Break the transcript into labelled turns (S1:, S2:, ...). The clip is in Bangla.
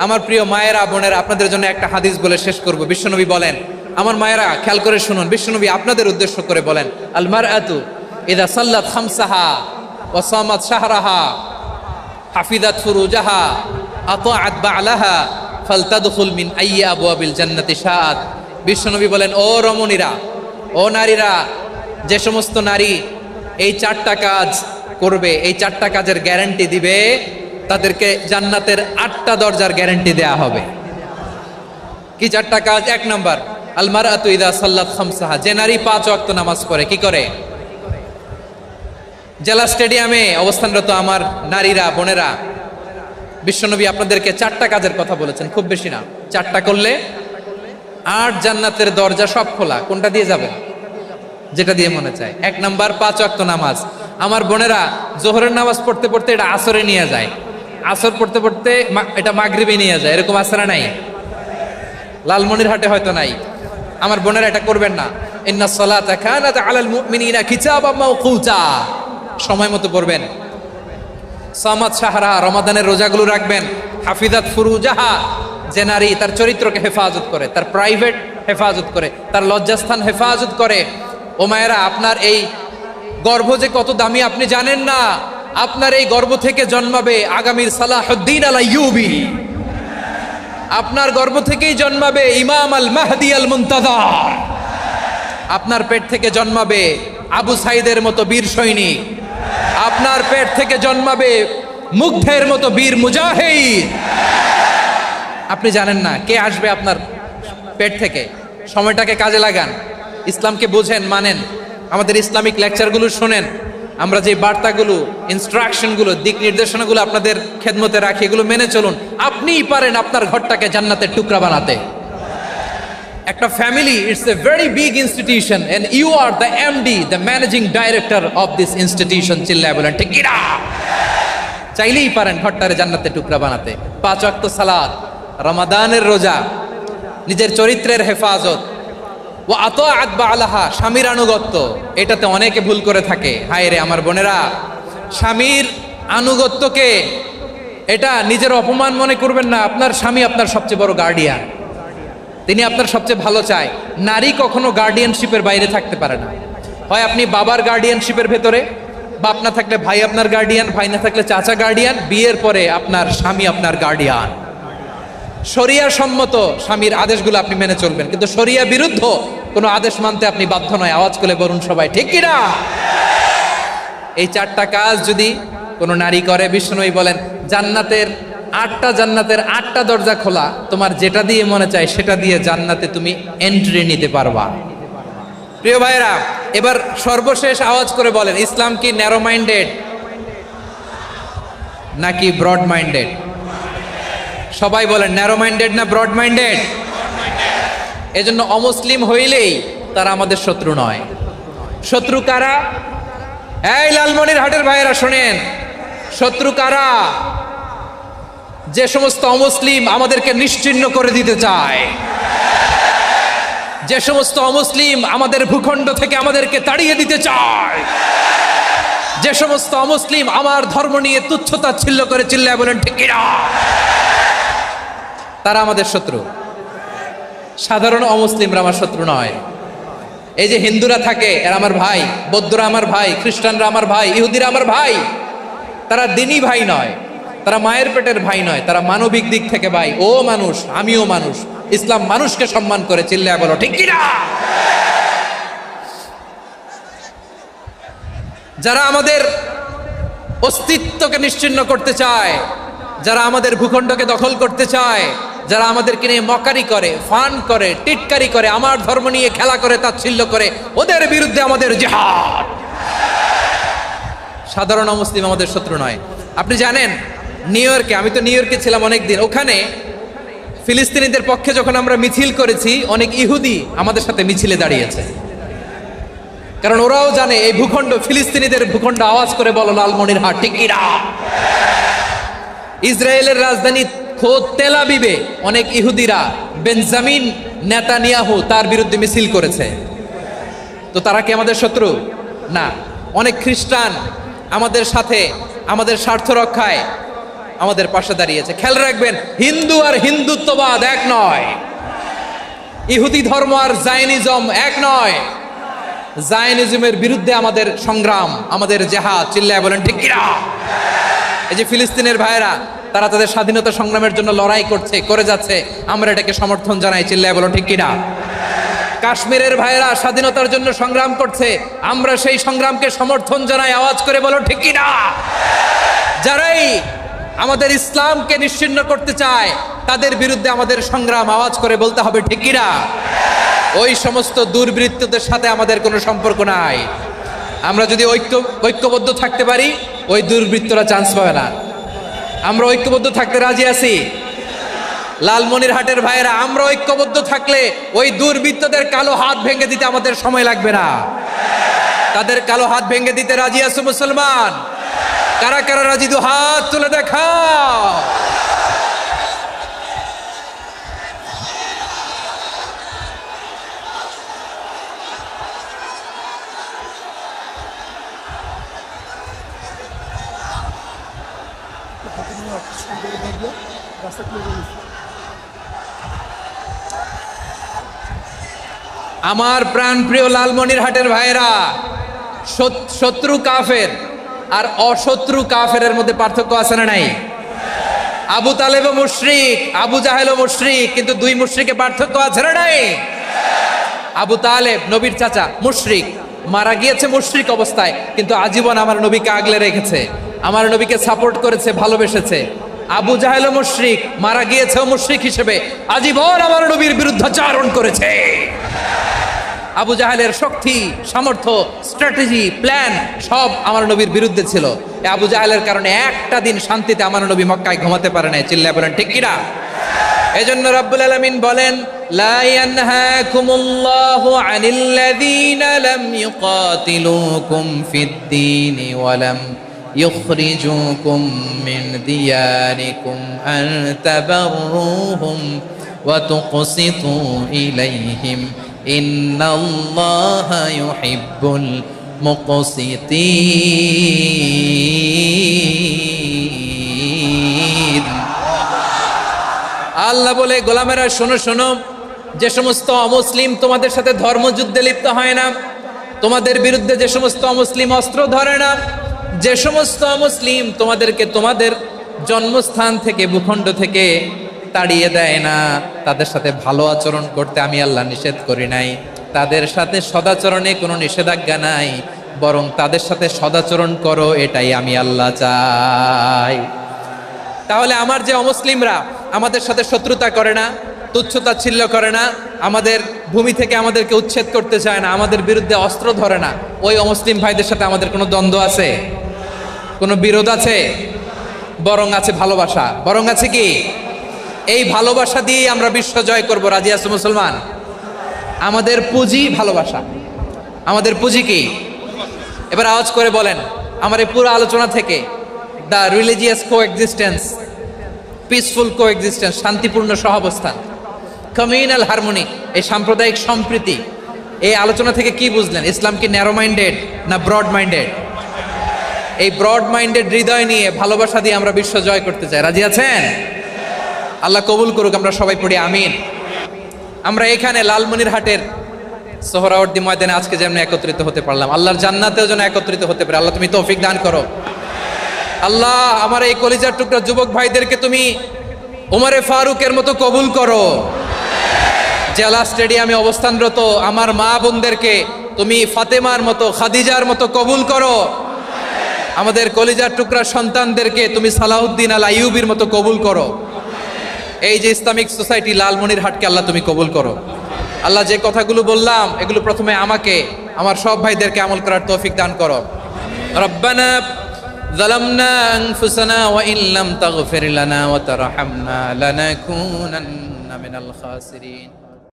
S1: আমার প্রিয় মায়েরা বোনেরা, আপনাদের জন্য একটা হাদিস বলে শেষ করব। বিশ্বনবী বলেন, আমার মায়েরা খেয়াল করে শুনুন, বিশ্বনবী আপনাদের উদ্দেশ্য করে বলেন, আল মারআতু ইযা সাল্লাত খামসাহা ওয়া সামাত শাহরাহা হাফিজাত ফুরুজাহা আতাআত বা'লাহা ফালতাদখুল মিন আইয়ি আবওয়াবিল জান্নাতি শাআত। বিশ্বনবী বলেন, ও রমণীরা, ও নারীরা, যে সমস্ত নারী এই চারটা কাজ করবে, এই চারটা কাজের গ্যারান্টি দিবে, তাদেরকে জান্নাতের 8টা দরজার গ্যারান্টি দেয়া হবে। কি চারটা কাজ? 1 নাম্বার, আল মারআতু ইযা সাল্লাত খামসাহা, যে নারী 5 ওয়াক্ত নামাজ পড়ে। কি করে? জেলা স্টেডিয়ামে অবস্থানরত আমার নারীরা বোনেরা, বিশ্বনবী আপনাদেরকে 4টা কাজের কথা বলেছেন, খুব বেশি না। 4টা করলে 8 জান্নাতের দরজা সব খোলা। কোনটা দিয়ে যাবেন? যেটা দিয়ে মনে চায়। 1 নাম্বার 5 ওয়াক্ত নামাজ। আমার বোনেরা জোহরের নামাজ পড়তে পড়তে এটা আসরে নিয়ে যায়, আসর পড়তে পড়তে এটা মাগরিবে নিয়ে যায়। এরকম আসরা নাই? লালমনিরহাটে হয়তো নাই। আমার বোনেরা এটা করবেন না। ইন্নাস সালাতা কানাত আলাল মুমিনিনা কিতাবাম মাওকুতা, সময় মতো পড়বেন। সামাত শাহরা, রমাদানের রোজাগুলো রাখবেন। হাফিজাত ফুরুজাহা, যে নারী তার চরিত্রকে হেফাজত করে, তার প্রাইভেট হেফাজত করে, তার লজ্জাস্থান হেফাজত করে। ও মায়েরা, আপনার এই গর্ভ যে কত দামি আপনি জানেন না। আপনার এই গর্ভ থেকে জন্মাবে আগামীর সালাহুদ্দিন আল আইয়ুবী। আপনার গর্ভ থেকেই জন্মাবে ইমাম আল মাহদি আল মুনতাজার। আপনার পেট থেকে জন্মাবে আবু সাইদের মতো বীর সৈনিক। আপনার পেট থেকে জন্মাবে মুগ্ধের মতো বীর মুজাহিদ। আপনি জানেন না কে আসবে আপনার পেট থেকে। সময়টাকে কাজে লাগান, ইসলামকে বোঝেন, মানেন, আমাদের ইসলামিক লেকচারগুলো শোনেন। আমরা যে বার্তাগুলো, ইনস্ট্রাকশনগুলো, দিক নির্দেশনাগুলো আপনাদের খেদমতে রাখি, এগুলো মেনে চলুন। আপনিই পারেন আপনার ঘরটাকে জান্নাতের টুকরা বানাতে। একটা family, it's a very big institution and you are the MD, the managing director of this institution. চিল্লায় বলেন ঠিক কিনা? চাইলেই পারেন ঘরটারে জান্নাতের টুকরা বানাতে। 5 ওয়াক্ত সালাত, রমাদানের রোজা, নিজের চরিত্রের হেফাজত, ও আতাআত বা'লাহা, স্বামীর আনুগত্য। এটাতে অনেকে ভুল করে থাকে। হায় রে আমার বোনেরা, স্বামীর আনুগত্যকে এটা নিজের অপমান মনে করবেন না। আপনার স্বামী আপনার সবচেয়ে বড় গার্ডিয়ান, তিনি আপনার সবচেয়ে ভালো চায়। নারী কখনো গার্ডিয়ানশিপের বাইরে থাকতে পারে না। হয় আপনি বাবার গার্ডিয়ানশিপের ভেতরে, বাপ না থাকলে ভাই আপনার গার্ডিয়ান, ভাই না থাকলে চাচা গার্ডিয়ান, বিয়ের পরে আপনার স্বামী আপনার গার্ডিয়ান। শরিয়া সম্মত স্বামীর আদেশগুলো আপনি মেনে চলবেন, কিন্তু শরিয়া বিরুদ্ধ কোনো আদেশ মানতে আপনি বাধ্য নয়। আওয়াজ করে বলুন সবাই ঠিক কিনা? এই 4টা কাজ যদি কোনো নারী করে, বিষ্ণুই বলেন জান্নাতের 8টা দরজা খোলা। তোমার যেটা দিয়ে মনে চায় সেটা দিয়ে জান্নাতে তুমি এন্ট্রি নিতে পারবা। প্রিয় ভাইরা, এবার সর্বশেষ আওয়াজ করে বলেন, ইসলাম কি ন্যারো মাইন্ডেড নাকি ব্রড মাইন্ডেড? সবাই বলেন ন্যারো মাইন্ডেড না ব্রড মাইন্ডেড? এজন্য অমুসলিম হইলেই তারা আমাদের শত্রু নয়। শত্রু কারা? এই লালমনিরহাটের ভাইয়েরা শোনেন, শত্রু কারা? যে সমস্ত অমুসলিম আমাদেরকে নিশ্চিহ্ন করে দিতে চায়, যে সমস্ত অমুসলিম আমাদের ভূখণ্ড থেকে আমাদেরকে তাড়িয়ে দিতে চায়, যে সমস্ত অমুসলিম আমার ধর্ম নিয়ে তুচ্ছতাচ্ছিল্য করে, চিল্লায় বলেন ঠিক কিনা? তারা আমাদের শত্রু। সাধারণ অমুসলিমরা আমার শত্রু নয়। এই যে হিন্দুরা থাকে, এরা আমার ভাই, বৌদ্ধরা আমার ভাই, খ্রিস্টানরা আমার ভাই, ইহুদিরা আমার ভাই। তারা দিনই ভাই নয়, তারা মায়ের পেটের ভাই নয়, তারা মানবিক দিক থেকে ভাই। ও মানুষ, আমিও মানুষ। ইসলাম মানুষকে সম্মান করে, চিল্লায় বলো ঠিক কিনা? যারা আমাদের অস্তিত্বকে নিশ্চিহ্ন করতে চায়, যারা আমাদের ভূখণ্ডকে দখল করতে চায়, যারা আমাদেরকে নিয়ে মকারি করে, ফান করে, টিটকারি করে, আমার ধর্ম নিয়ে খেলা করে, তাচ্ছিল্য করে, ওদের বিরুদ্ধে আমাদের জিহাদ। সাধারণ মুসলিম আমাদের শত্রু নয়। আপনি জানেন নিউ ইয়র্কে, আমি তো নিউ ইয়র্কে ছিলাম অনেকদিন, ওখানে ফিলিস্তিনিদের পক্ষে যখন আমরা মিছিল করেছি, অনেক ইহুদি আমাদের সাথে মিছিলে দাঁড়িয়েছে। কারণ ওরাও জানে এই ভূখণ্ড ফিলিস্তিনিদের ভূখণ্ড। আওয়াজ করে বলো লালমনিরহাট ঠিক কিনা? ইসরায়েলের রাজধানী খোদ তেল আবিবে অনেক ইহুদিরা বেঞ্জামিন নেতানিয়াহু তার বিরুদ্ধে মিছিল করেছে। তো তারা কি আমাদের শত্রু? না। অনেক খ্রিস্টান আমাদের সাথে আমাদের স্বার্থ রক্ষায় আমাদের পাশে দাঁড়িয়েছে। খেয়াল রাখবেন, হিন্দু আর হিন্দুত্ববাদ এক নয়, ইহুদি ধর্ম আর জায়নিজম এক নয়। জায়নিজমের বিরুদ্ধে আমাদের সংগ্রাম, আমাদের জেহাদ, চিল্লায় বলেন ঠিক কিনা? এই যে ফিলিস্তিনের ভাইয়েরা, তারা তাদের স্বাধীনতা সংগ্রামের জন্য লড়াই করছে, করে যাচ্ছে, আমরা এটাকে সমর্থন জানাই, চিল্লায় বলো ঠিক কিনা? কাশ্মীরের ভাইয়েরা স্বাধীনতার জন্য সংগ্রাম করছে, আমরা সেই সংগ্রামকে সমর্থন জানাই, আওয়াজ করে বলো ঠিক কিনা? যারাই আমাদের ইসলামকে নিশ্চিহ্ন করতে চায় তাদের বিরুদ্ধে আমাদের সংগ্রাম, আওয়াজ করে বলতে হবে ঠিক কিনা? ওই সমস্ত দুর্বৃত্তদের সাথে আমাদের কোনো সম্পর্ক নাই। আমরা যদি ঐক্যবদ্ধ থাকতে পারি, ওই দুর্বৃত্তরা চান্স পাবে না। আমরা ঐক্যবদ্ধ থাকতে রাজি আছি। লালমনিরহাটের ভাইয়েরা, আমরা ঐক্যবদ্ধ থাকলে ওই দুর্বৃত্তদের কালো হাত ভেঙে দিতে আমাদের সময় লাগবে না। তাদের কালো হাত ভেঙে দিতে রাজি আছো মুসলমান? কারা কারা রাজি? দু হাত তুলে দেখাও। আমার প্রাণ প্রিয় লালমনিরহাটের ভাইয়েরা, শত্রু কাফের আর অশত্রু কাফেরের মধ্যে পার্থক্য আছে না নাই? আবু তালেবও মুশরিক, আবু জাহেলও মুশরিক, কিন্তু দুই মুশরিকে পার্থক্য আছে না নাই? আবু তালেব নবীর চাচা, মুশরিক, মারা গিয়েছে মুশরিক অবস্থায়, কিন্তু আজীবন আমার নবীকে আগলে রেখেছে, আমার নবীকে সাপোর্ট করেছে, ভালোবেসেছে। আবু জাহেলও মুশরিক, মারা গিয়েছেও মুশরিক হিসেবে, আজীবন আমার নবীর বিরুদ্ধাচারণ করেছে। আবু জাহেলের শক্তি, সামর্থ্য, স্ট্র্যাটেজি, প্ল্যান সব আমার নবীর বিরুদ্ধে ছিল। আবু জাহেলের কারণে একটা দিন শান্তিতে আমার নবী মক্কায় ঘুমাতে পারে নাই, চিল্লায় বলেন ঠিক কিনা? এজন্য রব্বুল আলামিন বলেন, লা ইয়ানহাকুমুল্লাহু আনিল্লাযীনা লাম ইউকাতিলুকুম ফিদ-দীনি ওয়া লাম ইখরিজুকুম মিন দিয়ারিকুম আন তাবাররুহুম ওয়া তুকসিতু ইলাইহিম ইন্নাল্লাহা ইউহিব্বুল মুকসিতিন। আল্লাহ বলে, গোলামেরা শোনো শোনো, যে সমস্ত অমুসলিম তোমাদের সাথে ধর্মযুদ্ধে লিপ্ত হয় না, তোমাদের বিরুদ্ধে যে সমস্ত অমুসলিম অস্ত্র ধরে না, যে সমস্ত অমুসলিম তোমাদেরকে তোমাদের জন্মস্থান থেকে, ভূখণ্ড থেকে তাড়িয়ে দেয় না, তাদের সাথে ভালো আচরণ করতে আমি আল্লাহ নিষেধ করি নাই। তাদের সাথে সদাচরণে কোনো নিষেধাজ্ঞা নাই, বরং তাদের সাথে সদাচরণ করো, এটাই আমি আল্লাহ চাই। তাহলে আমার যে অমুসলিমরা আমাদের সাথে শত্রুতা করে না, তুচ্ছতাচ্ছিল্য করে না, আমাদের ভূমি থেকে আমাদেরকে উচ্ছেদ করতে চায় না, আমাদের বিরুদ্ধে অস্ত্র ধরে না, ওই অমুসলিম ভাইদের সাথে আমাদের কোনো দ্বন্দ্ব আছে? কোনো বিরোধ আছে? বরং আছে ভালোবাসা। বরং আছে কি? এই ভালোবাসা দিয়ে আমরা বিশ্ব জয় করব। রাজি আছো মুসলমান? আমাদের পুঁজি ভালোবাসা। আমাদের পুঁজি কি? এবার আওয়াজ করে বলেন, আমার এই পুরো আলোচনা থেকে the religious coexistence, peaceful coexistence, শান্তিপূর্ণ সহাবস্থান, কমিউনাল হারমোনি, এই সাম্প্রদায়িক সম্প্রীতি, এই আলোচনা থেকে কি বুঝলেন? ইসলাম কি ন্যারো মাইন্ডেড না ব্রড মাইন্ডেড? এই ব্রড মাইন্ডেড হৃদয় নিয়ে, ভালোবাসা দিয়ে আমরা বিশ্ব জয় করতে চাই। রাজি আছেন? আল্লাহ কবুল করুক, আমরা সবাই পড়ি আমিন। আমরা এখানে লালমনিরহাটের সোহরাওয়ার্দী ময়দানে আজকে যেমন একত্রিত হতে পারলাম, আল্লাহর জান্নাতেও যেন একত্রিত হতে পারে। আল্লাহ তুমি তৌফিক দান করো। আল্লাহ আমার এই কলিজার টুকরা যুবক ভাইদেরকে তুমি ওমরে ফারুকের মতো কবুল করো। জেলা স্টেডিয়ামে অবস্থানরত আমার মা বোনদেরকে তুমি ফাতেমার মতো, খাদিজার মতো কবুল করো। আমাদের কলিজার টুকরা সন্তানদেরকে তুমি সালাউদ্দিন আল আইয়ুবির মতো কবুল করো। এই যে ইসলামিক সোসাইটি লালমনিরহাটকে আল্লাহ তুমি কবুল করো। আল্লাহ যে কথাগুলো বললাম, এগুলো প্রথমে আমাকে, আমার সব ভাইদেরকে আমল করার তৌফিক দান করো। রব্বানা যালামনা আনফুসানা ওয়া ইন লাম তাগফির লানা ওয়া তারহামনা লানাকুনান্না মিনাল খাসিরিন।